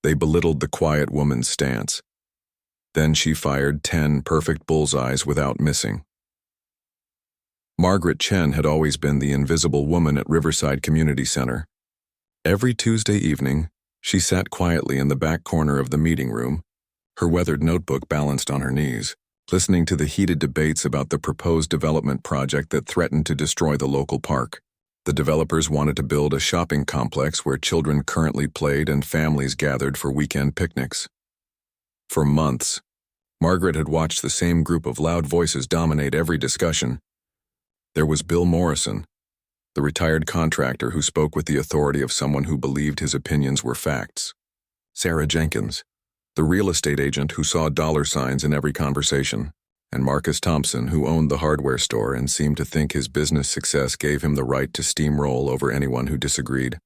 They belittled the quiet woman's stance. Then she fired 10 perfect bullseyes without missing. Margaret Chen had always been the invisible woman at Riverside Community Center. Every Tuesday evening, she sat quietly in the back corner of the meeting room, her weathered notebook balanced on her knees, listening to the heated debates about the proposed development project that threatened to destroy the local park. The developers wanted to build a shopping complex where children currently played and families gathered for weekend picnics. For months, Margaret had watched the same group of loud voices dominate every discussion. There was Bill Morrison, the retired contractor who spoke with the authority of someone who believed his opinions were facts. Sarah Jenkins, the real estate agent who saw dollar signs in every conversation. And Marcus Thompson, who owned the hardware store and seemed to think his business success gave him the right to steamroll over anyone who disagreed.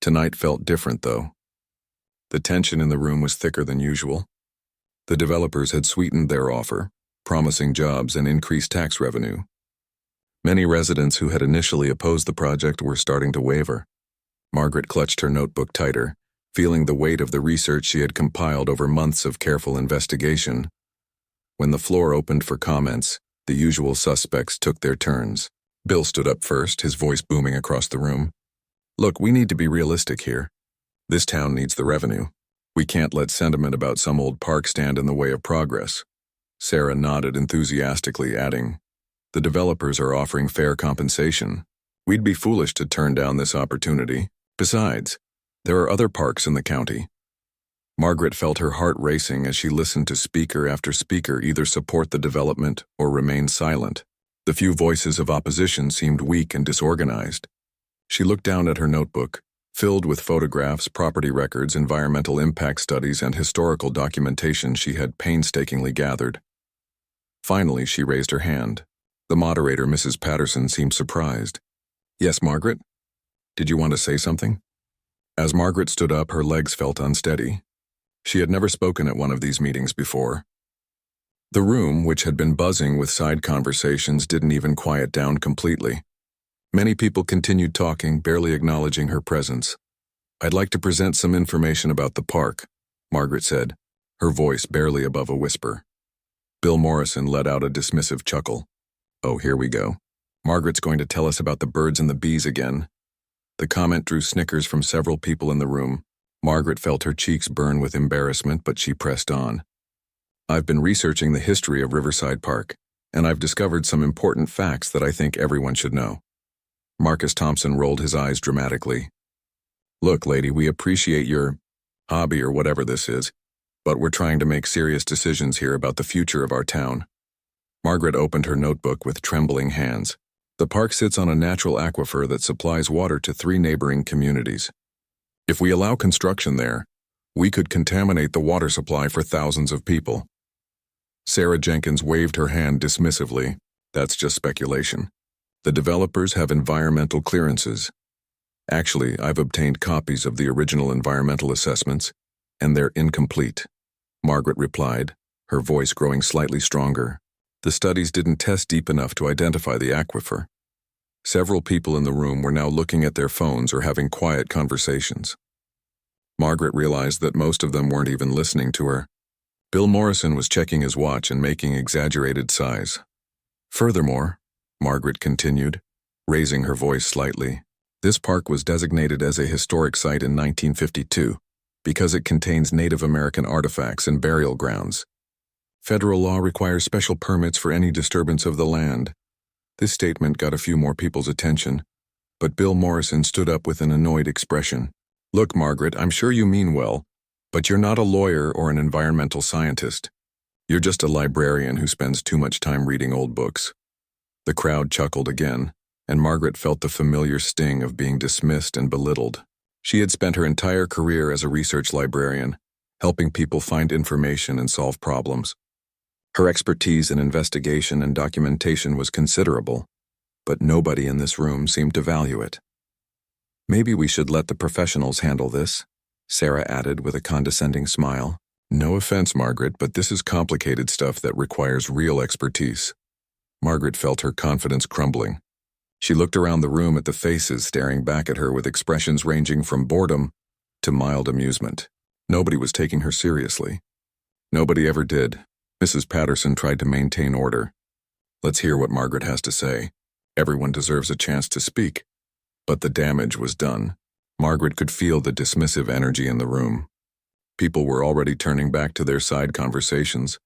Tonight felt different, though. The tension in the room was thicker than usual. The developers had sweetened their offer, promising jobs and increased tax revenue. Many residents who had initially opposed the project were starting to waver. Margaret clutched her notebook tighter, feeling the weight of the research she had compiled over months of careful investigation. When the floor opened for comments, the usual suspects took their turns. Bill stood up first, his voice booming across the room. "Look, we need to be realistic here. This town needs the revenue. We can't let sentiment about some old park stand in the way of progress." Sarah nodded enthusiastically, adding, "The developers are offering fair compensation. We'd be foolish to turn down this opportunity. Besides, there are other parks in the county." Margaret felt her heart racing as she listened to speaker after speaker either support the development or remain silent. The few voices of opposition seemed weak and disorganized. She looked down at her notebook, filled with photographs, property records, environmental impact studies, and historical documentation she had painstakingly gathered. Finally, she raised her hand. The moderator, Mrs. Patterson, seemed surprised. "Yes, Margaret? Did you want to say something?" As Margaret stood up, her legs felt unsteady. She had never spoken at one of these meetings before. The room, which had been buzzing with side conversations, didn't even quiet down completely. Many people continued talking, barely acknowledging her presence. "I'd like to present some information about the park," Margaret said, her voice barely above a whisper. Bill Morrison let out a dismissive chuckle. "Oh, here we go. Margaret's going to tell us about the birds and the bees again." The comment drew snickers from several people in the room. Margaret felt her cheeks burn with embarrassment, but she pressed on. "I've been researching the history of Riverside Park, and I've discovered some important facts that I think everyone should know." Marcus Thompson rolled his eyes dramatically. "Look, lady, we appreciate your hobby or whatever this is, but we're trying to make serious decisions here about the future of our town." Margaret opened her notebook with trembling hands. "The park sits on a natural aquifer that supplies water to 3 neighboring communities. If we allow construction there, we could contaminate the water supply for thousands of people." Sarah Jenkins waved her hand dismissively. "That's just speculation. The developers have environmental clearances. Actually, I've obtained copies of the original environmental assessments, and they're incomplete," Margaret replied, her voice growing slightly stronger. "The studies didn't test deep enough to identify the aquifer." Several people in the room were now looking at their phones or having quiet conversations. Margaret realized that most of them weren't even listening to her. Bill Morrison was checking his watch and making exaggerated sighs. "Furthermore," Margaret continued, raising her voice slightly, "this park was designated as a historic site in 1952 because it contains Native American artifacts and burial grounds. Federal law requires special permits for any disturbance of the land." This statement got a few more people's attention, but Bill Morrison stood up with an annoyed expression. "Look, Margaret, I'm sure you mean well, but you're not a lawyer or an environmental scientist. You're just a librarian who spends too much time reading old books." The crowd chuckled again, and Margaret felt the familiar sting of being dismissed and belittled. She had spent her entire career as a research librarian, helping people find information and solve problems. Her expertise in investigation and documentation was considerable, but nobody in this room seemed to value it. "Maybe we should let the professionals handle this," Sarah added with a condescending smile. "No offense, Margaret, but this is complicated stuff that requires real expertise." Margaret felt her confidence crumbling. She looked around the room at the faces staring back at her with expressions ranging from boredom to mild amusement. Nobody was taking her seriously. Nobody ever did. Mrs. Patterson tried to maintain order. Let's hear what Margaret has to say. Everyone deserves a chance to speak. But the damage was done. Margaret could feel the dismissive energy in the room. People were already turning back to their side conversations,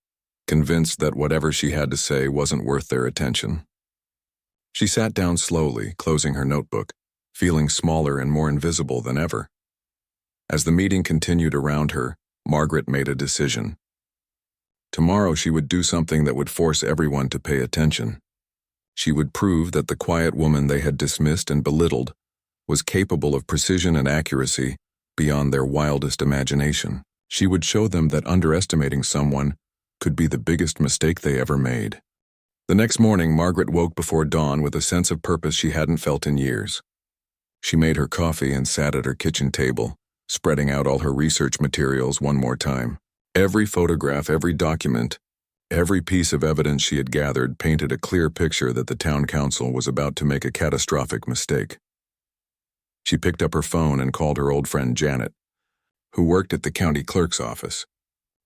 convinced that whatever she had to say wasn't worth their attention. She sat down slowly, closing her notebook, feeling smaller and more invisible than ever. As the meeting continued around her, Margaret made a decision. Tomorrow she would do something that would force everyone to pay attention. She would prove that the quiet woman they had dismissed and belittled was capable of precision and accuracy beyond their wildest imagination. She would show them that underestimating someone could be the biggest mistake they ever made. The next morning, Margaret woke before dawn with a sense of purpose she hadn't felt in years. She made her coffee and sat at her kitchen table, spreading out all her research materials one more time. Every photograph, every document, every piece of evidence she had gathered painted a clear picture that the town council was about to make a catastrophic mistake. She picked up her phone and called her old friend Janet, who worked at the county clerk's office.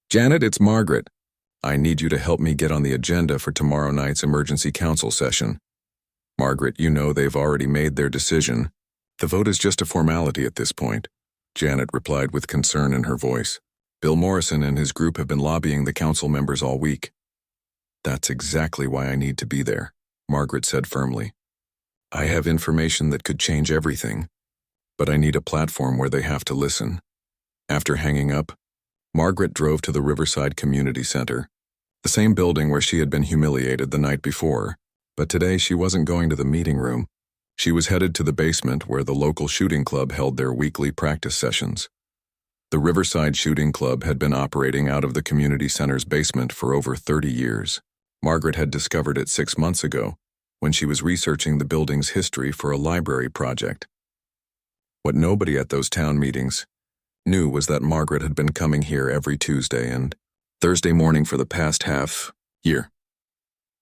"Janet, it's Margaret. I need you to help me get on the agenda for tomorrow night's emergency council session. Margaret, you know they've already made their decision. The vote is just a formality at this point," Janet replied with concern in her voice. "Bill Morrison and his group have been lobbying the council members all week." "That's exactly why I need to be there," Margaret said firmly. "I have information that could change everything, but I need a platform where they have to listen." After hanging up, Margaret drove to the Riverside Community Center, the same building where she had been humiliated the night before, but today she wasn't going to the meeting room. She was headed to the basement where the local shooting club held their weekly practice sessions. The Riverside Shooting Club had been operating out of the community center's basement for over 30 years. Margaret had discovered it 6 months ago, when she was researching the building's history for a library project. What nobody at those town meetings knew was that Margaret had been coming here every Tuesday and Thursday morning for the past half-year.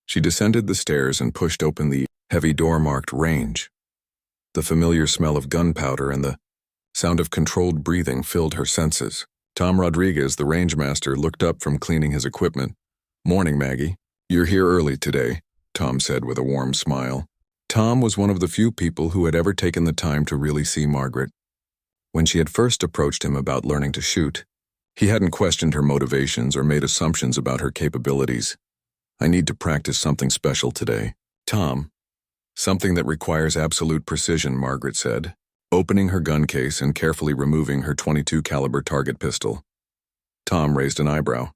She descended the stairs and pushed open the heavy door marked range. The familiar smell of gunpowder and the sound of controlled breathing filled her senses. Tom Rodriguez, the range master, looked up from cleaning his equipment. "Morning, Maggie. You're here early today," Tom said with a warm smile. Tom was one of the few people who had ever taken the time to really see Margaret. When she had first approached him about learning to shoot, he hadn't questioned her motivations or made assumptions about her capabilities. "I need to practice something special today, Tom." "Something that requires absolute precision," Margaret said, opening her gun case and carefully removing her .22 caliber target pistol. Tom raised an eyebrow.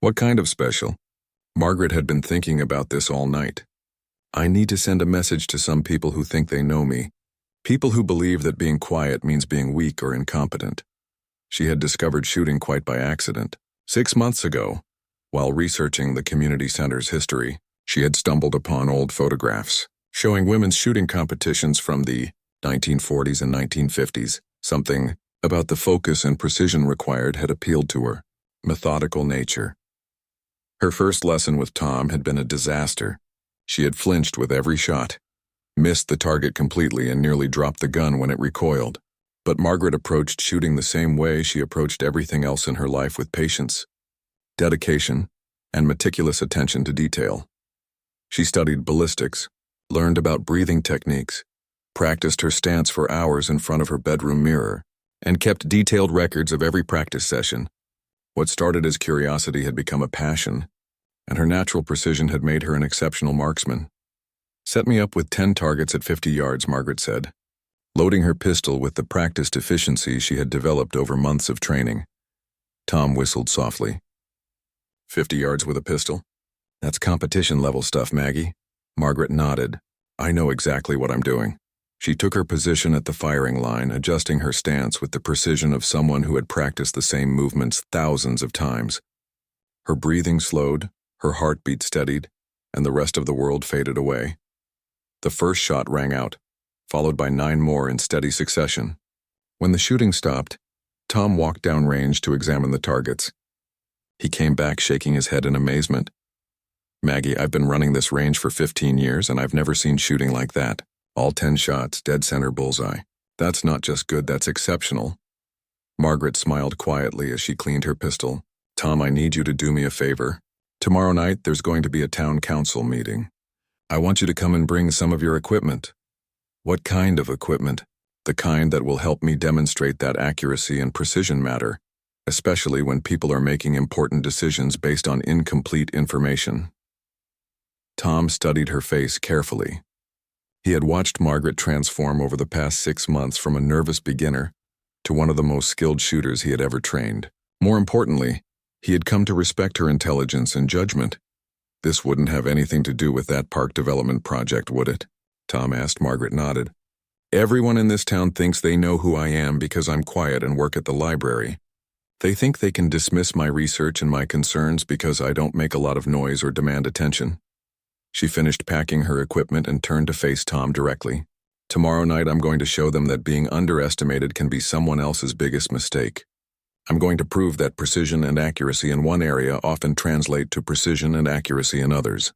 "What kind of special?" Margaret had been thinking about this all night. "I need to send a message to some people who think they know me. People who believe that being quiet means being weak or incompetent." She had discovered shooting quite by accident. 6 months ago, while researching the community center's history, she had stumbled upon old photographs showing women's shooting competitions from the 1940s and 1950s. Something about the focus and precision required had appealed to her. Methodical nature. Her first lesson with Tom had been a disaster. She had flinched with every shot, missed the target completely, and nearly dropped the gun when it recoiled. But Margaret approached shooting the same way she approached everything else in her life, with patience, dedication, and meticulous attention to detail. She studied ballistics, learned about breathing techniques, practiced her stance for hours in front of her bedroom mirror, and kept detailed records of every practice session. What started as curiosity had become a passion, and her natural precision had made her an exceptional marksman. "Set me up with 10 targets at 50 yards, Margaret said, loading her pistol with the practiced efficiency she had developed over months of training. Tom whistled softly. 50 yards with a pistol? That's competition-level stuff, Maggie. Margaret nodded. I know exactly what I'm doing. She took her position at the firing line, adjusting her stance with the precision of someone who had practiced the same movements thousands of times. Her breathing slowed, her heartbeat steadied, and the rest of the world faded away. The first shot rang out, followed by 9 more in steady succession. When the shooting stopped, Tom walked downrange to examine the targets. He came back shaking his head in amazement. Maggie, I've been running this range for 15 years and I've never seen shooting like that. All 10 shots, dead center bullseye. That's not just good, that's exceptional. Margaret smiled quietly as she cleaned her pistol. Tom, I need you to do me a favor. Tomorrow night, there's going to be a town council meeting. I want you to come and bring some of your equipment. What kind of equipment? The kind that will help me demonstrate that accuracy and precision matter, especially when people are making important decisions based on incomplete information. Tom studied her face carefully. He had watched Margaret transform over the past 6 months from a nervous beginner to one of the most skilled shooters he had ever trained. More importantly, he had come to respect her intelligence and judgment. This wouldn't have anything to do with that park development project, would it? Tom asked. Margaret nodded. Everyone in this town thinks they know who I am because I'm quiet and work at the library. They think they can dismiss my research and my concerns because I don't make a lot of noise or demand attention. She finished packing her equipment and turned to face Tom directly. Tomorrow night I'm going to show them that being underestimated can be someone else's biggest mistake. I'm going to prove that precision and accuracy in one area often translate to precision and accuracy in others.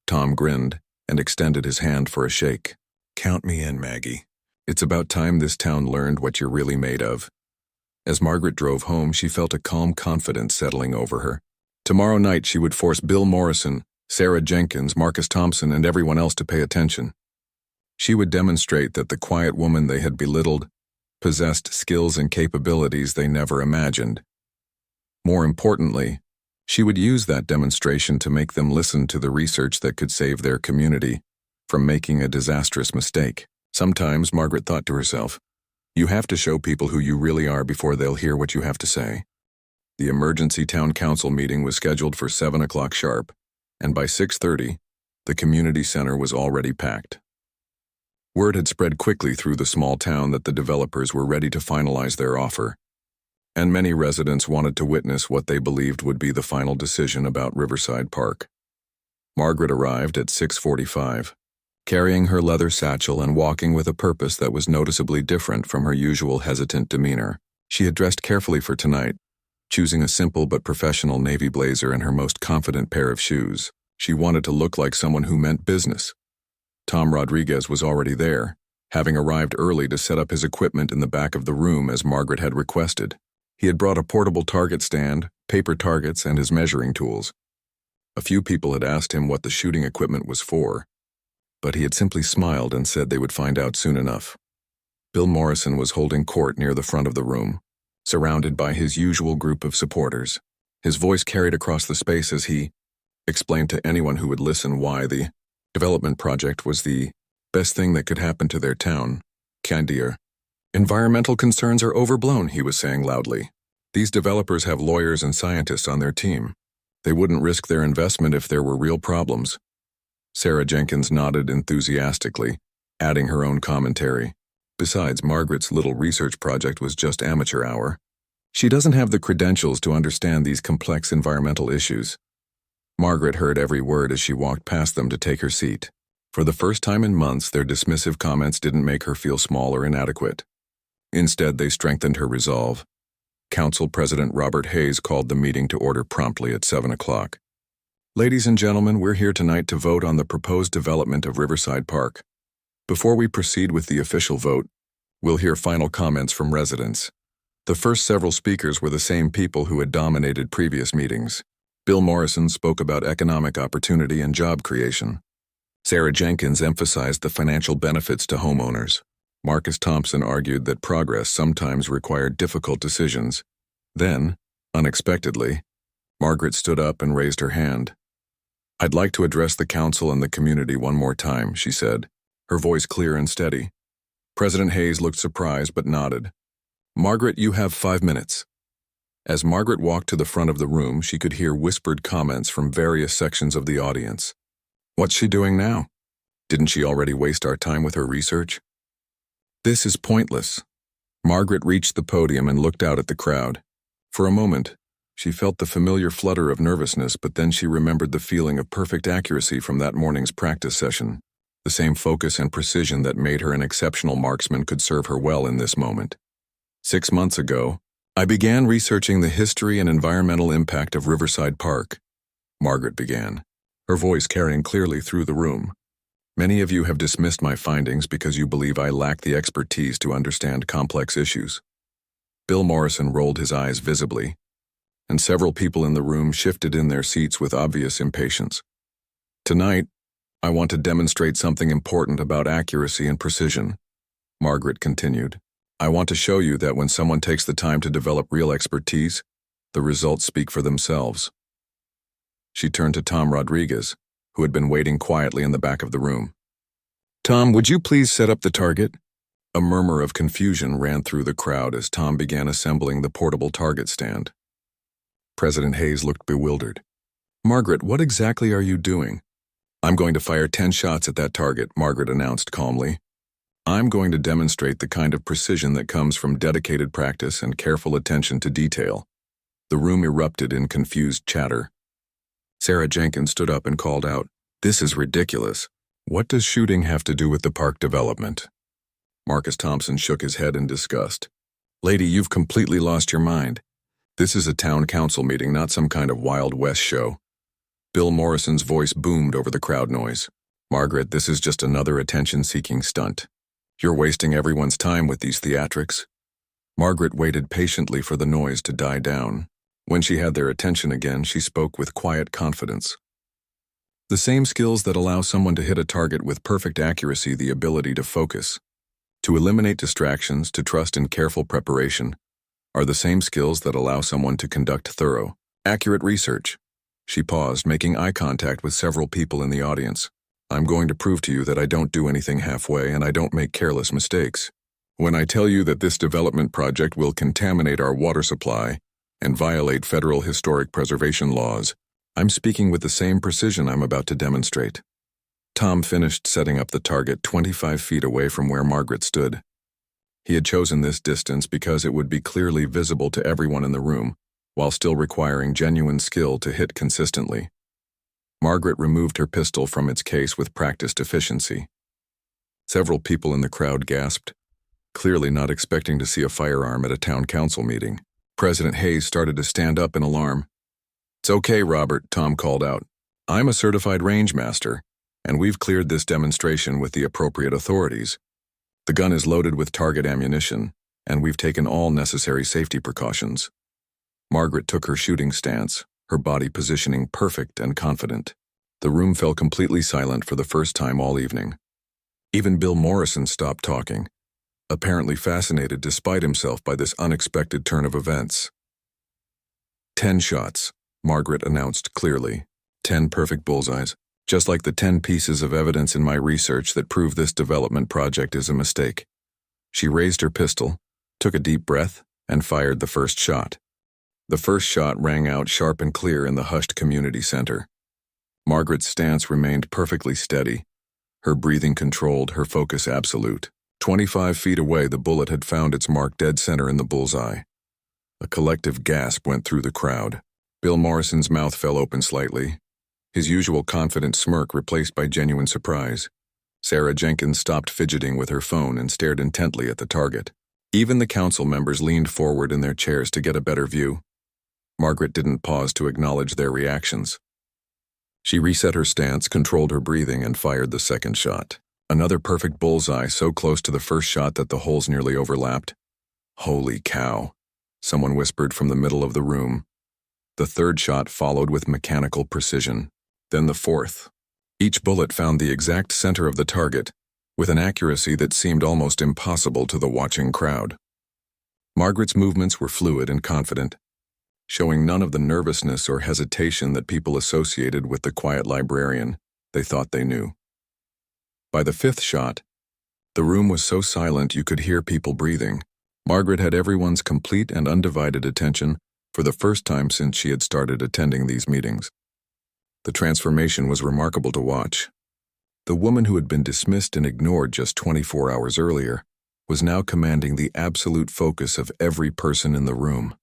Tom grinned and extended his hand for a shake. Count me in, Maggie. It's about time this town learned what you're really made of. As Margaret drove home, she felt a calm confidence settling over her. Tomorrow night she would force Bill Morrison, Sarah Jenkins, Marcus Thompson, and everyone else to pay attention. She would demonstrate that the quiet woman they had belittled possessed skills and capabilities they never imagined. More importantly, she would use that demonstration to make them listen to the research that could save their community from making a disastrous mistake. Sometimes, Margaret thought to herself, you have to show people who you really are before they'll hear what you have to say. The emergency town council meeting was scheduled for 7 o'clock sharp, and by 6:30, the community center was already packed. Word had spread quickly through the small town that the developers were ready to finalize their offer, and many residents wanted to witness what they believed would be the final decision about Riverside Park. Margaret arrived at 6:45, carrying her leather satchel and walking with a purpose that was noticeably different from her usual hesitant demeanor. She had dressed carefully for tonight, choosing a simple but professional navy blazer and her most confident pair of shoes. She wanted to look like someone who meant business. Tom Rodriguez was already there, having arrived early to set up his equipment in the back of the room as Margaret had requested. He had brought a portable target stand, paper targets, and his measuring tools. A few people had asked him what the shooting equipment was for, but he had simply smiled and said they would find out soon enough. Bill Morrison was holding court near the front of the room, surrounded by his usual group of supporters. His voice carried across the space as he explained to anyone who would listen why the development project was the best thing that could happen to their town. Candier. Environmental concerns are overblown, he was saying loudly. These developers have lawyers and scientists on their team. They wouldn't risk their investment if there were real problems. Sarah Jenkins nodded enthusiastically, adding her own commentary. Besides, Margaret's little research project was just amateur hour. She doesn't have the credentials to understand these complex environmental issues. Margaret heard every word as she walked past them to take her seat. For the first time in months, their dismissive comments didn't make her feel small or inadequate. Instead, they strengthened her resolve. Council President Robert Hayes called the meeting to order promptly at 7 o'clock. Ladies and gentlemen, we're here tonight to vote on the proposed development of Riverside Park. Before we proceed with the official vote, we'll hear final comments from residents. The first several speakers were the same people who had dominated previous meetings. Bill Morrison spoke about economic opportunity and job creation. Sarah Jenkins emphasized the financial benefits to homeowners. Marcus Thompson argued that progress sometimes required difficult decisions. Then, unexpectedly, Margaret stood up and raised her hand. I'd like to address the council and the community one more time, she said, her voice clear and steady. President Hayes looked surprised but nodded. Margaret, you have 5 minutes. As Margaret walked to the front of the room, she could hear whispered comments from various sections of the audience. What's she doing now? Didn't she already waste our time with her research? This is pointless. Margaret reached the podium and looked out at the crowd. For a moment, she felt the familiar flutter of nervousness, but then she remembered the feeling of perfect accuracy from that morning's practice session. The same focus and precision that made her an exceptional marksman could serve her well in this moment. 6 months ago, I began researching the history and environmental impact of Riverside Park, Margaret began, her voice carrying clearly through the room. Many of you have dismissed my findings because you believe I lack the expertise to understand complex issues. Bill Morrison rolled his eyes visibly, and several people in the room shifted in their seats with obvious impatience. Tonight, I want to demonstrate something important about accuracy and precision, Margaret continued. I want to show you that when someone takes the time to develop real expertise, the results speak for themselves. She turned to Tom Rodriguez, who had been waiting quietly in the back of the room. Tom, would you please set up the target? A murmur of confusion ran through the crowd as Tom began assembling the portable target stand. President Hayes looked bewildered. Margaret, what exactly are you doing? I'm going to fire 10 shots at that target, Margaret announced calmly. I'm going to demonstrate the kind of precision that comes from dedicated practice and careful attention to detail. The room erupted in confused chatter. Sarah Jenkins stood up and called out, This is ridiculous. What does shooting have to do with the park development? Marcus Thompson shook his head in disgust. Lady, you've completely lost your mind. This is a town council meeting, not some kind of Wild West show. Bill Morrison's voice boomed over the crowd noise. Margaret, this is just another attention-seeking stunt. You're wasting everyone's time with these theatrics. Margaret waited patiently for the noise to die down. When she had their attention again, she spoke with quiet confidence. The same skills that allow someone to hit a target with perfect accuracy, the ability to focus, to eliminate distractions, to trust in careful preparation, are the same skills that allow someone to conduct thorough, accurate research. She paused, making eye contact with several people in the audience. I'm going to prove to you that I don't do anything halfway and I don't make careless mistakes. When I tell you that this development project will contaminate our water supply and violate federal historic preservation laws, I'm speaking with the same precision I'm about to demonstrate. Tom finished setting up the target 25 feet away from where Margaret stood. He had chosen this distance because it would be clearly visible to everyone in the room, while still requiring genuine skill to hit consistently. Margaret removed her pistol from its case with practiced efficiency. Several people in the crowd gasped, clearly not expecting to see a firearm at a town council meeting. President Hayes started to stand up in alarm. It's okay, Robert, Tom called out. I'm a certified range master, and we've cleared this demonstration with the appropriate authorities. The gun is loaded with target ammunition, and we've taken all necessary safety precautions. Margaret took her shooting stance, her body positioning perfect and confident. The room fell completely silent for the first time all evening. Even Bill Morrison stopped talking, apparently fascinated despite himself by this unexpected turn of events. 10 shots, Margaret announced clearly. 10 perfect bullseyes, just like the 10 pieces of evidence in my research that prove this development project is a mistake. She raised her pistol, took a deep breath, and fired the first shot. The first shot rang out sharp and clear in the hushed community center. Margaret's stance remained perfectly steady, her breathing controlled, her focus absolute. 25 feet away, the bullet had found its mark dead center in the bullseye. A collective gasp went through the crowd. Bill Morrison's mouth fell open slightly, his usual confident smirk replaced by genuine surprise. Sarah Jenkins stopped fidgeting with her phone and stared intently at the target. Even the council members leaned forward in their chairs to get a better view. Margaret didn't pause to acknowledge their reactions. She reset her stance, controlled her breathing, and fired the second shot. Another perfect bullseye, so close to the first shot that the holes nearly overlapped. Holy cow, someone whispered from the middle of the room. The third shot followed with mechanical precision. Then the fourth. Each bullet found the exact center of the target, with an accuracy that seemed almost impossible to the watching crowd. Margaret's movements were fluid and confident, showing none of the nervousness or hesitation that people associated with the quiet librarian they thought they knew. By the fifth shot, the room was so silent you could hear people breathing. Margaret had everyone's complete and undivided attention for the first time since she had started attending these meetings. The transformation was remarkable to watch. The woman who had been dismissed and ignored just 24 hours earlier was now commanding the absolute focus of every person in the room.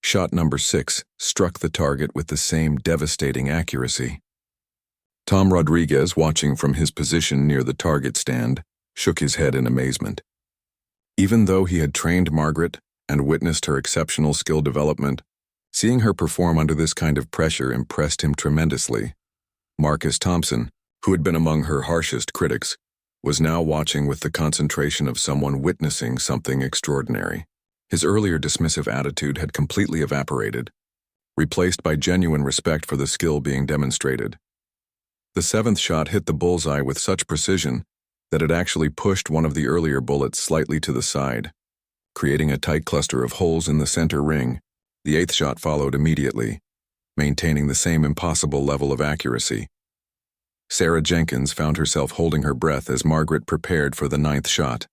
Shot number 6 struck the target with the same devastating accuracy. Tom Rodriguez, watching from his position near the target stand, shook his head in amazement. Even though he had trained Margaret and witnessed her exceptional skill development, seeing her perform under this kind of pressure impressed him tremendously. Marcus Thompson, who had been among her harshest critics, was now watching with the concentration of someone witnessing something extraordinary. His earlier dismissive attitude had completely evaporated, replaced by genuine respect for the skill being demonstrated. The seventh shot hit the bullseye with such precision that it actually pushed one of the earlier bullets slightly to the side, creating a tight cluster of holes in the center ring. The eighth shot followed immediately, maintaining the same impossible level of accuracy. Sarah Jenkins found herself holding her breath as Margaret prepared for the ninth shot.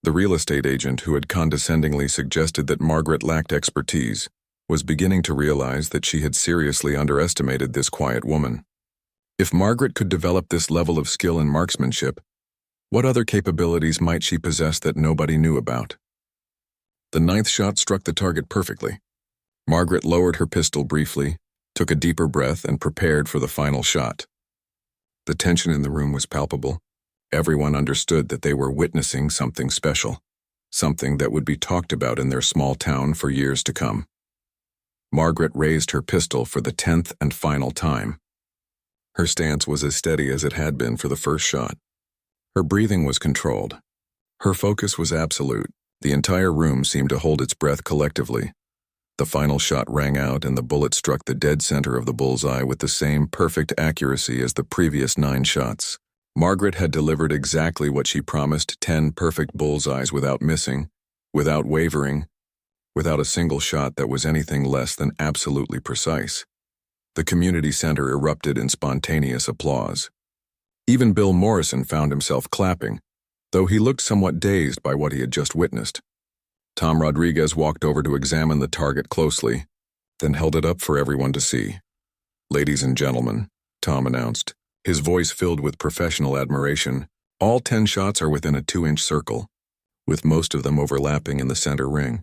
The real estate agent who had condescendingly suggested that Margaret lacked expertise was beginning to realize that she had seriously underestimated this quiet woman. If Margaret could develop this level of skill in marksmanship, what other capabilities might she possess that nobody knew about? The ninth shot struck the target perfectly. Margaret lowered her pistol briefly, took a deeper breath, and prepared for the final shot. The tension in the room was palpable. Everyone understood that they were witnessing something special, something that would be talked about in their small town for years to come. Margaret raised her pistol for the 10th and final time. Her stance was as steady as it had been for the first shot. Her breathing was controlled. Her focus was absolute. The entire room seemed to hold its breath collectively. The final shot rang out and the bullet struck the dead center of the bullseye with the same perfect accuracy as the previous 9 shots. Margaret had delivered exactly what she promised, 10 perfect bullseyes without missing, without wavering, without a single shot that was anything less than absolutely precise. The community center erupted in spontaneous applause. Even Bill Morrison found himself clapping, though he looked somewhat dazed by what he had just witnessed. Tom Rodriguez walked over to examine the target closely, then held it up for everyone to see. "Ladies and gentlemen," Tom announced, his voice filled with professional admiration, "all 10 shots are within a 2-inch circle, with most of them overlapping in the center ring.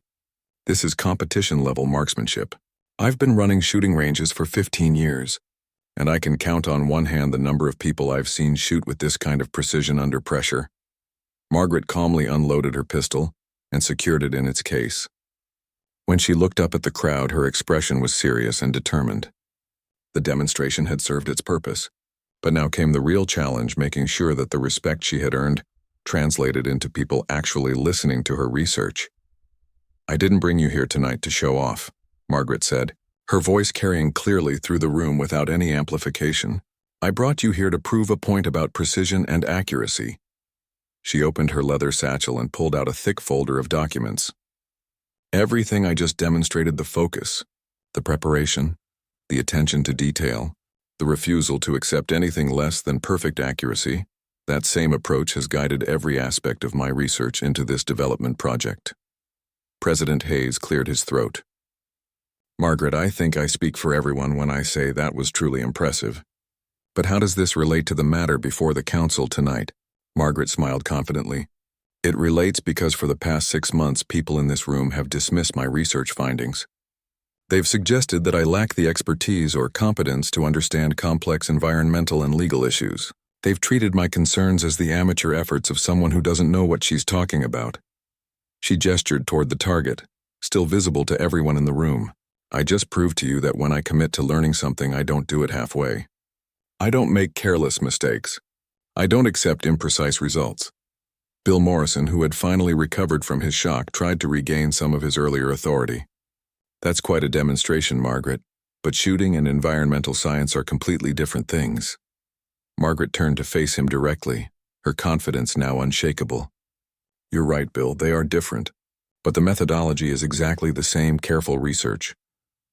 This is competition-level marksmanship. I've been running shooting ranges for 15 years, and I can count on one hand the number of people I've seen shoot with this kind of precision under pressure." Margaret calmly unloaded her pistol and secured it in its case. When she looked up at the crowd, her expression was serious and determined. The demonstration had served its purpose, but now came the real challenge, making sure that the respect she had earned translated into people actually listening to her research. "I didn't bring you here tonight to show off," Margaret said, her voice carrying clearly through the room without any amplification. "I brought you here to prove a point about precision and accuracy." She opened her leather satchel and pulled out a thick folder of documents. "Everything I just demonstrated, the focus, the preparation, the attention to detail, the refusal to accept anything less than perfect accuracy, that same approach has guided every aspect of my research into this development project." President Hayes cleared his throat. "Margaret, I think I speak for everyone when I say that was truly impressive. But how does this relate to the matter before the council tonight?" Margaret smiled confidently. "It relates because for the past 6 months, people in this room have dismissed my research findings. They've suggested that I lack the expertise or competence to understand complex environmental and legal issues. They've treated my concerns as the amateur efforts of someone who doesn't know what she's talking about." She gestured toward the target, still visible to everyone in the room. "I just proved to you that when I commit to learning something, I don't do it halfway. I don't make careless mistakes. I don't accept imprecise results." Bill Morrison, who had finally recovered from his shock, tried to regain some of his earlier authority. "That's quite a demonstration, Margaret, but shooting and environmental science are completely different things." Margaret turned to face him directly, her confidence now unshakable. "You're right, Bill, they are different, but the methodology is exactly the same: careful research,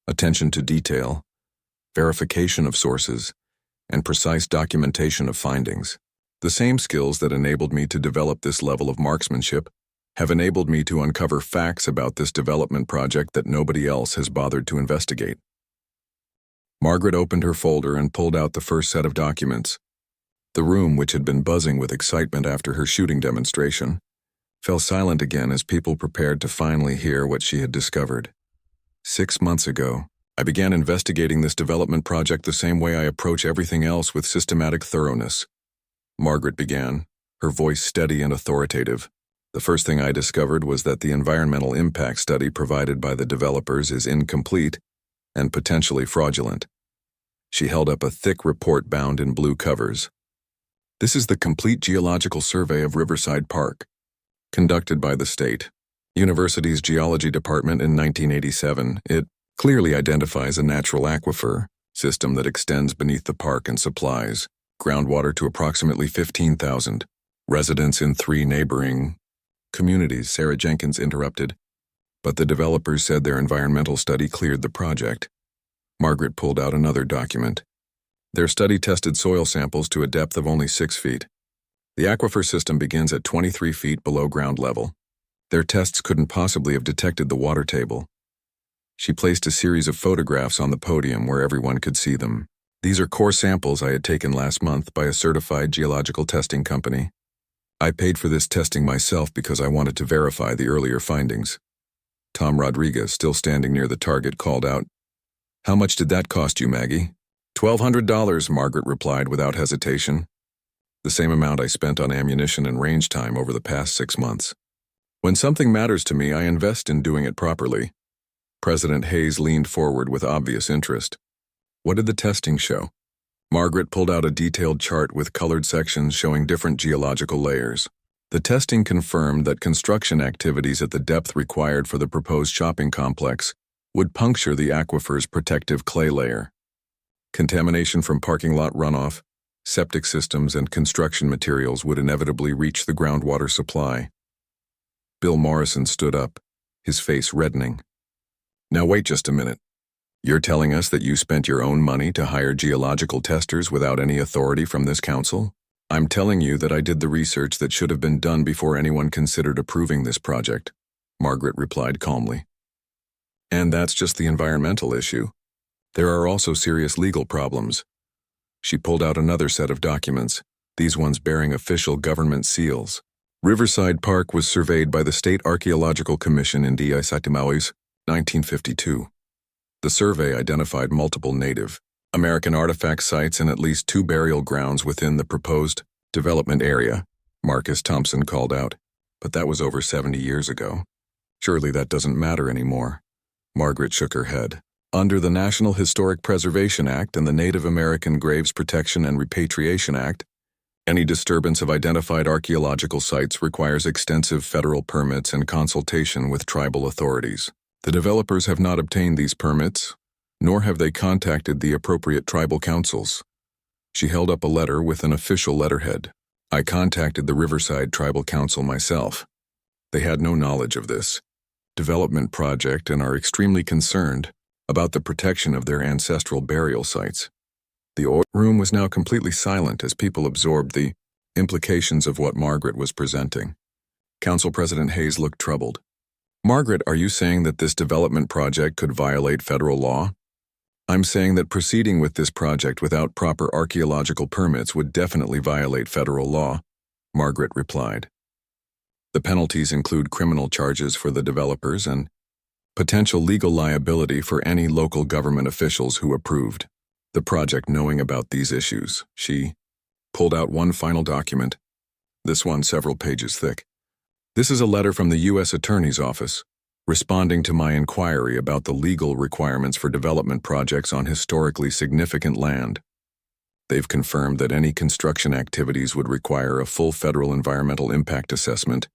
attention to detail, verification of sources, and precise documentation of findings. The same skills that enabled me to develop this level of marksmanship have enabled me to uncover facts about this development project that nobody else has bothered to investigate." Margaret opened her folder and pulled out the first set of documents. The room, which had been buzzing with excitement after her shooting demonstration, fell silent again as people prepared to finally hear what she had discovered. 6 months ago, I began investigating this development project the same way I approach everything else, with systematic thoroughness. Margaret began, her voice steady and authoritative. "The first thing I discovered was that the environmental impact study provided by the developers is incomplete and potentially fraudulent." She held up a thick report bound in blue covers. "This is the complete geological survey of Riverside Park, conducted by the state. University's geology department in 1987. It clearly identifies a natural aquifer system that extends beneath the park and supplies groundwater to approximately 15,000 residents in 3 neighboring communities. Sarah Jenkins interrupted, but the developers said their environmental study cleared the project. Margaret pulled out another document. Their study tested soil samples to a depth of only 6 feet. The aquifer system begins at 23 feet below ground level. Their tests couldn't possibly have detected the water table. She placed a series of photographs on the podium where everyone could see them. These are core samples I had taken last month by a certified geological testing company. I paid for this testing myself because I wanted to verify the earlier findings. Tom Rodriguez, still standing near the target, called out, "How much did that cost you, Maggie?" $1,200, Margaret replied without hesitation. The same amount I spent on ammunition and range time over the past 6 months. When something matters to me, I invest in doing it properly. President Hayes leaned forward with obvious interest. What did the testing show? Margaret pulled out a detailed chart with colored sections showing different geological layers. The testing confirmed that construction activities at the depth required for the proposed shopping complex would puncture the aquifer's protective clay layer. Contamination from parking lot runoff, septic systems, and construction materials would inevitably reach the groundwater supply. Bill Morrison stood up, his face reddening. Now wait just a minute. You're telling us that you spent your own money to hire geological testers without any authority from this council? I'm telling you that I did the research that should have been done before anyone considered approving this project, Margaret replied calmly. And that's just the environmental issue. There are also serious legal problems. She pulled out another set of documents, these ones bearing official government seals. Riverside Park was surveyed by the State Archaeological Commission in 1952. The survey identified multiple Native American artifact sites and at least 2 burial grounds within the proposed development area, Marcus Thompson called out. But that was over 70 years ago. Surely that doesn't matter anymore. Margaret shook her head. Under the National Historic Preservation Act and the Native American Graves Protection and Repatriation Act, any disturbance of identified archaeological sites requires extensive federal permits and consultation with tribal authorities. The developers have not obtained these permits, nor have they contacted the appropriate tribal councils. She held up a letter with an official letterhead. I contacted the Riverside Tribal Council myself. They had no knowledge of this development project and are extremely concerned about the protection of their ancestral burial sites. The room was now completely silent as people absorbed the implications of what Margaret was presenting. Council President Hayes looked troubled. Margaret, are you saying that this development project could violate federal law? I'm saying that proceeding with this project without proper archaeological permits would definitely violate federal law, Margaret replied. The penalties include criminal charges for the developers and potential legal liability for any local government officials who approved the project. Knowing about these issues, she pulled out one final document, this one several pages thick. This is a letter from the U.S. Attorney's Office, responding to my inquiry about the legal requirements for development projects on historically significant land. They've confirmed that any construction activities would require a full federal environmental impact assessment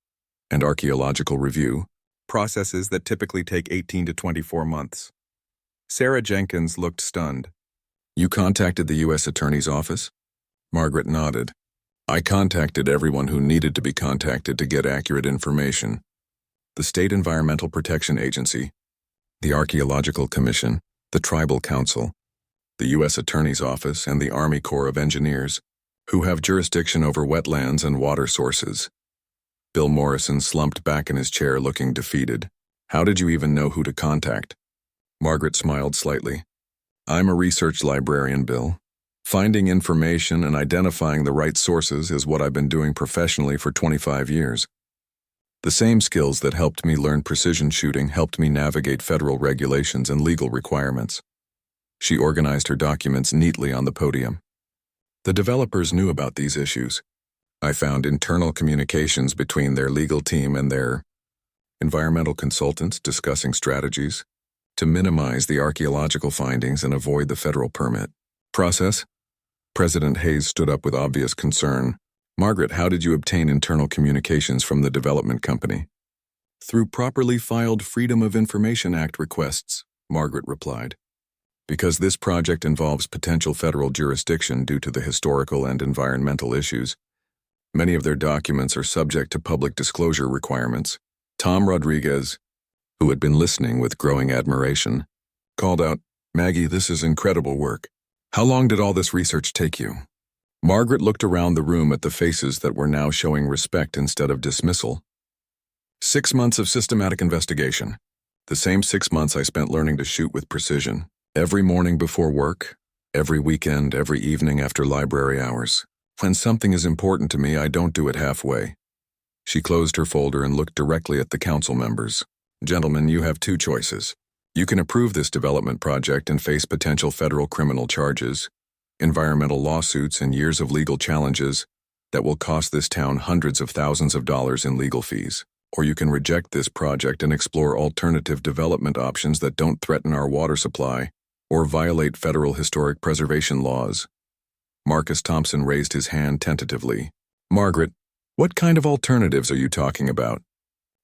and archaeological review, processes that typically take 18 to 24 months. Sarah Jenkins looked stunned. You contacted the U.S. Attorney's Office? Margaret nodded. I contacted everyone who needed to be contacted to get accurate information. The State Environmental Protection Agency, the Archaeological Commission, the Tribal Council, the U.S. Attorney's Office, and the Army Corps of Engineers, who have jurisdiction over wetlands and water sources. Bill Morrison slumped back in his chair looking defeated. How did you even know who to contact? Margaret smiled slightly. I'm a research librarian, Bill. Finding information and identifying the right sources is what I've been doing professionally for 25 years. The same skills that helped me learn precision shooting helped me navigate federal regulations and legal requirements. She organized her documents neatly on the podium. The developers knew about these issues. I found internal communications between their legal team and their environmental consultants discussing strategies to minimize the archaeological findings and avoid the federal permit process. President Hayes stood up with obvious concern. Margaret, how did you obtain internal communications from the development company? Through properly filed Freedom of Information Act requests, Margaret replied. Because this project involves potential federal jurisdiction due to the historical and environmental issues, many of their documents are subject to public disclosure requirements. Tom Rodriguez, who had been listening with growing admiration, called out, "Maggie, this is incredible work. How long did all this research take you?" Margaret looked around the room at the faces that were now showing respect instead of dismissal. 6 months of systematic investigation. The same 6 months I spent learning to shoot with precision. Every morning before work, every weekend, every evening after library hours. When something is important to me, I don't do it halfway. She closed her folder and looked directly at the council members. Gentlemen, you have 2 choices. You can approve this development project and face potential federal criminal charges, environmental lawsuits, and years of legal challenges that will cost this town hundreds of thousands of dollars in legal fees. Or you can reject this project and explore alternative development options that don't threaten our water supply or violate federal historic preservation laws. Marcus Thompson raised his hand tentatively. Margaret, what kind of alternatives are you talking about?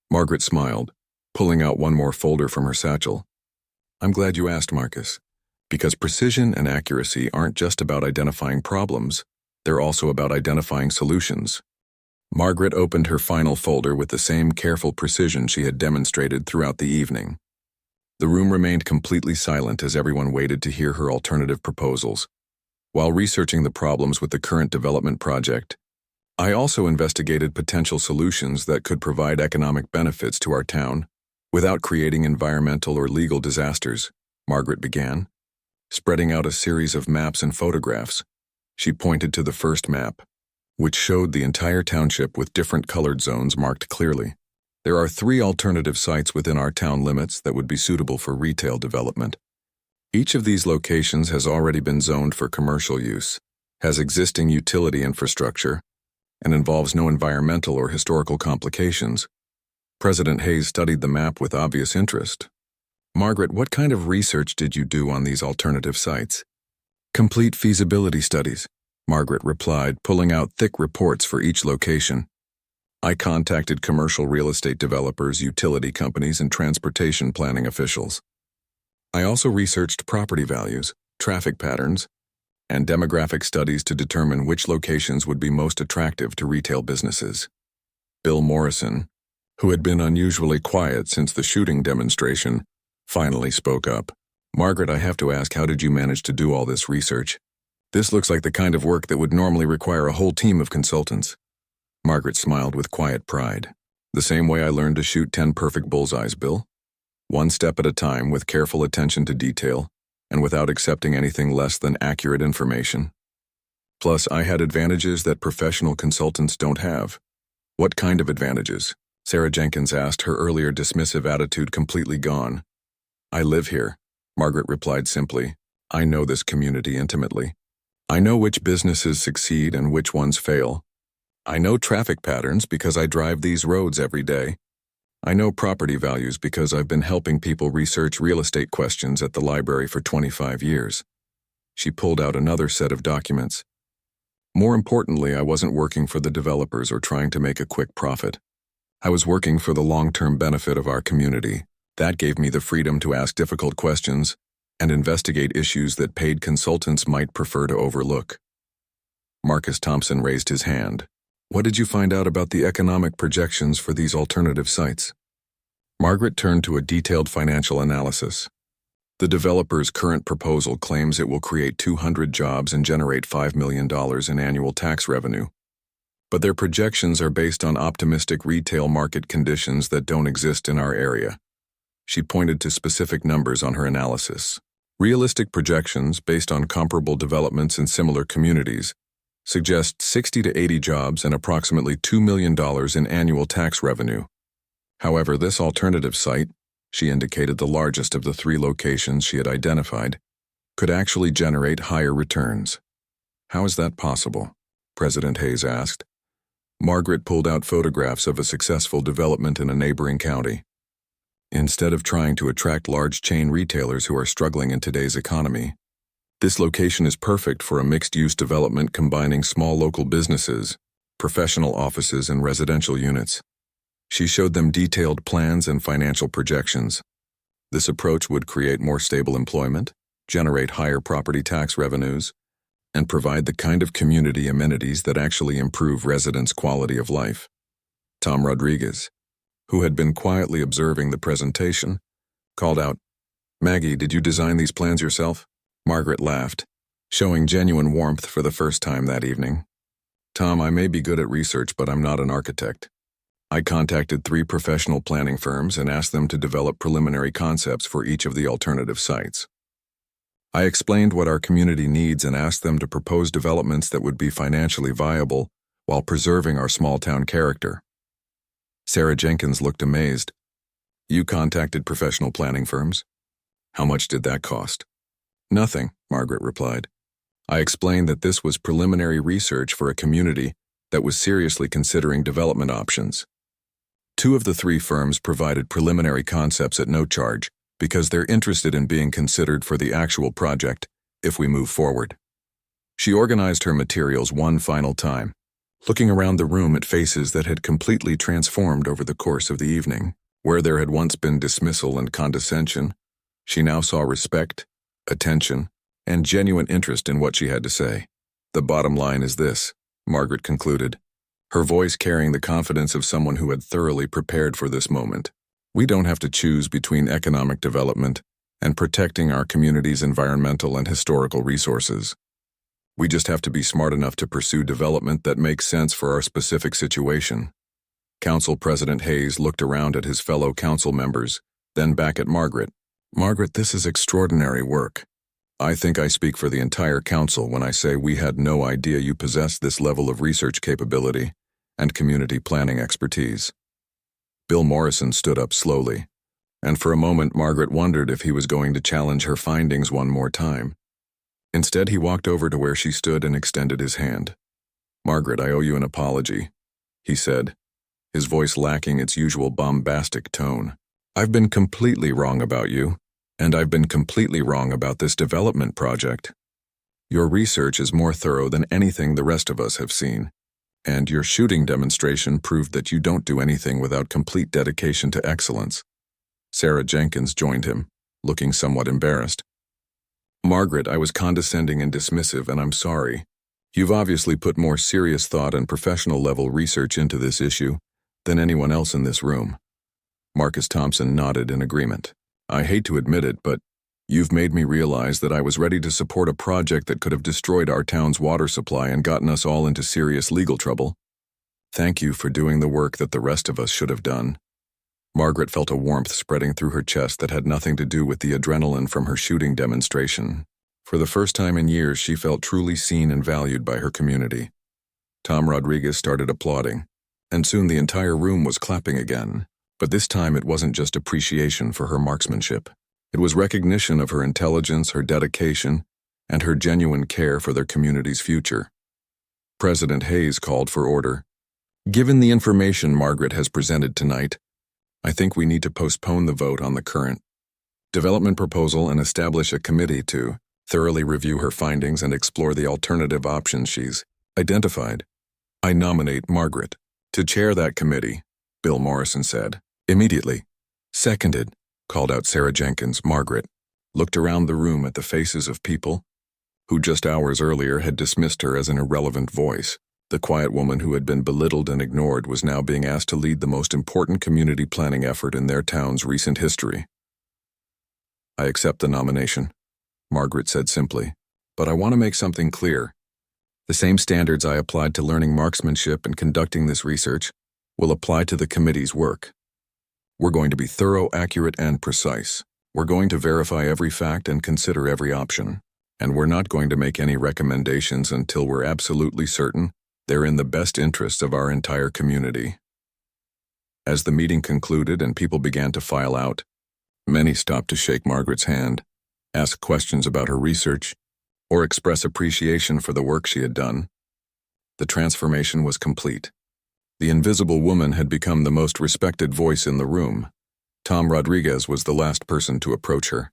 Margaret smiled, pulling out one more folder from her satchel. I'm glad you asked, Marcus, because precision and accuracy aren't just about identifying problems, they're also about identifying solutions. Margaret opened her final folder with the same careful precision she had demonstrated throughout the evening. The room remained completely silent as everyone waited to hear her alternative proposals. While researching the problems with the current development project, I also investigated potential solutions that could provide economic benefits to our town without creating environmental or legal disasters, Margaret began. Spreading out a series of maps and photographs, she pointed to the first map, which showed the entire township with different colored zones marked clearly. There are 3 alternative sites within our town limits that would be suitable for retail development. Each of these locations has already been zoned for commercial use, has existing utility infrastructure, and involves no environmental or historical complications. President Hayes studied the map with obvious interest. Margaret, what kind of research did you do on these alternative sites? Complete feasibility studies, Margaret replied, pulling out thick reports for each location. I contacted commercial real estate developers, utility companies, and transportation planning officials. I also researched property values, traffic patterns, and demographic studies to determine which locations would be most attractive to retail businesses. Bill Morrison, who had been unusually quiet since the shooting demonstration, finally spoke up. Margaret, I have to ask, how did you manage to do all this research? This looks like the kind of work that would normally require a whole team of consultants. Margaret smiled with quiet pride. The same way I learned to shoot 10 perfect bullseyes, Bill. One step at a time with careful attention to detail and without accepting anything less than accurate information. Plus, I had advantages that professional consultants don't have. What kind of advantages? Sarah Jenkins asked, her earlier dismissive attitude completely gone. I live here, Margaret replied simply. I know this community intimately. I know which businesses succeed and which ones fail. I know traffic patterns because I drive these roads every day. I know property values because I've been helping people research real estate questions at the library for 25 years. She pulled out another set of documents. More importantly, I wasn't working for the developers or trying to make a quick profit. I was working for the long-term benefit of our community. That gave me the freedom to ask difficult questions and investigate issues that paid consultants might prefer to overlook. Marcus Thompson raised his hand. What did you find out about the economic projections for these alternative sites? Margaret turned to a detailed financial analysis. The developer's current proposal claims it will create 200 jobs and generate $5 million in annual tax revenue. But their projections are based on optimistic retail market conditions that don't exist in our area. She pointed to specific numbers on her analysis. Realistic projections, based on comparable developments in similar communities, suggest 60 to 80 jobs and approximately $2 million in annual tax revenue. However, this alternative site, she indicated the largest of the 3 locations she had identified, could actually generate higher returns. How is that possible? President Hayes asked. Margaret pulled out photographs of a successful development in a neighboring county. Instead of trying to attract large chain retailers who are struggling in today's economy, this location is perfect for a mixed-use development combining small local businesses, professional offices, and residential units. She showed them detailed plans and financial projections. This approach would create more stable employment, generate higher property tax revenues, and provide the kind of community amenities that actually improve residents' quality of life. Tom Rodriguez, who had been quietly observing the presentation, called out, "Maggie, did you design these plans yourself?" Margaret laughed, showing genuine warmth for the first time that evening. "Tom, I may be good at research, but I'm not an architect. I contacted 3 professional planning firms and asked them to develop preliminary concepts for each of the alternative sites. I explained what our community needs and asked them to propose developments that would be financially viable while preserving our small-town character." Sarah Jenkins looked amazed. "You contacted professional planning firms? How much did that cost?" "Nothing," Margaret replied. "I explained that this was preliminary research for a community that was seriously considering development options. 2 of the 3 firms provided preliminary concepts at no charge because they're interested in being considered for the actual project if we move forward." She organized her materials one final time, looking around the room at faces that had completely transformed over the course of the evening. Where there had once been dismissal and condescension, she now saw respect, attention, and genuine interest in what she had to say. "The bottom line is this," Margaret concluded, her voice carrying the confidence of someone who had thoroughly prepared for this moment. "We don't have to choose between economic development and protecting our community's environmental and historical resources. We just have to be smart enough to pursue development that makes sense for our specific situation." Council President Hayes looked around at his fellow council members, then back at Margaret. "Margaret, this is extraordinary work. I think I speak for the entire council when I say we had no idea you possessed this level of research capability and community planning expertise." Bill Morrison stood up slowly, and for a moment Margaret wondered if he was going to challenge her findings one more time. Instead, he walked over to where she stood and extended his hand. "Margaret, I owe you an apology," he said, his voice lacking its usual bombastic tone. "I've been completely wrong about you, and I've been completely wrong about this development project. Your research is more thorough than anything the rest of us have seen, and your shooting demonstration proved that you don't do anything without complete dedication to excellence." Sarah Jenkins joined him, looking somewhat embarrassed. "Margaret, I was condescending and dismissive, and I'm sorry. You've obviously put more serious thought and professional-level research into this issue than anyone else in this room." Marcus Thompson nodded in agreement. "I hate to admit it, but you've made me realize that I was ready to support a project that could have destroyed our town's water supply and gotten us all into serious legal trouble. Thank you for doing the work that the rest of us should have done." Margaret felt a warmth spreading through her chest that had nothing to do with the adrenaline from her shooting demonstration. For the first time in years, she felt truly seen and valued by her community. Tom Rodriguez started applauding, and soon the entire room was clapping again. But this time it wasn't just appreciation for her marksmanship. It was recognition of her intelligence, her dedication, and her genuine care for their community's future. President Hayes called for order. "Given the information Margaret has presented tonight, I think we need to postpone the vote on the current development proposal and establish a committee to thoroughly review her findings and explore the alternative options she's identified. I nominate Margaret to chair that committee," Bill Morrison said. "Immediately." "Seconded," called out Sarah Jenkins. Margaret looked around the room at the faces of people who just hours earlier had dismissed her as an irrelevant voice. The quiet woman who had been belittled and ignored was now being asked to lead the most important community planning effort in their town's recent history. "I accept the nomination," Margaret said simply, "but I want to make something clear. The same standards I applied to learning marksmanship and conducting this research will apply to the committee's work. We're going to be thorough, accurate, and precise. We're going to verify every fact and consider every option. And we're not going to make any recommendations until we're absolutely certain they're in the best interests of our entire community." As the meeting concluded and people began to file out, many stopped to shake Margaret's hand, ask questions about her research, or express appreciation for the work she had done. The transformation was complete. The invisible woman had become the most respected voice in the room. Tom Rodriguez was the last person to approach her.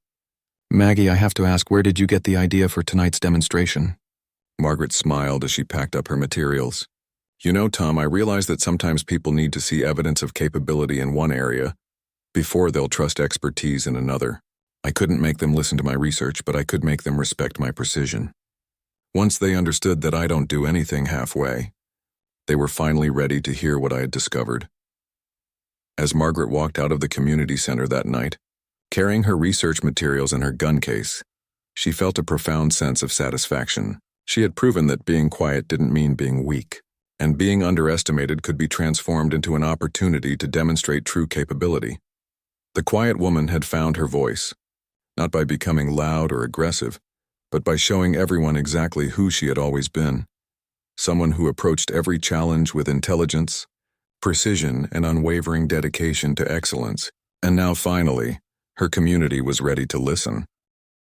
"Maggie, I have to ask, where did you get the idea for tonight's demonstration?" Margaret smiled as she packed up her materials. You know, Tom, I realize that sometimes people need to see evidence of capability in one area before they'll trust expertise in another. I couldn't make them listen to my research, but I could make them respect my precision. Once they understood that I don't do anything halfway, they were finally ready to hear what I had discovered. As Margaret walked out of the community center that night, carrying her research materials in her gun case, she felt a profound sense of satisfaction. She had proven that being quiet didn't mean being weak, and being underestimated could be transformed into an opportunity to demonstrate true capability. The quiet woman had found her voice, not by becoming loud or aggressive, but by showing everyone exactly who she had always been. Someone who approached every challenge with intelligence, precision, and unwavering dedication to excellence. And now finally, her community was ready to listen.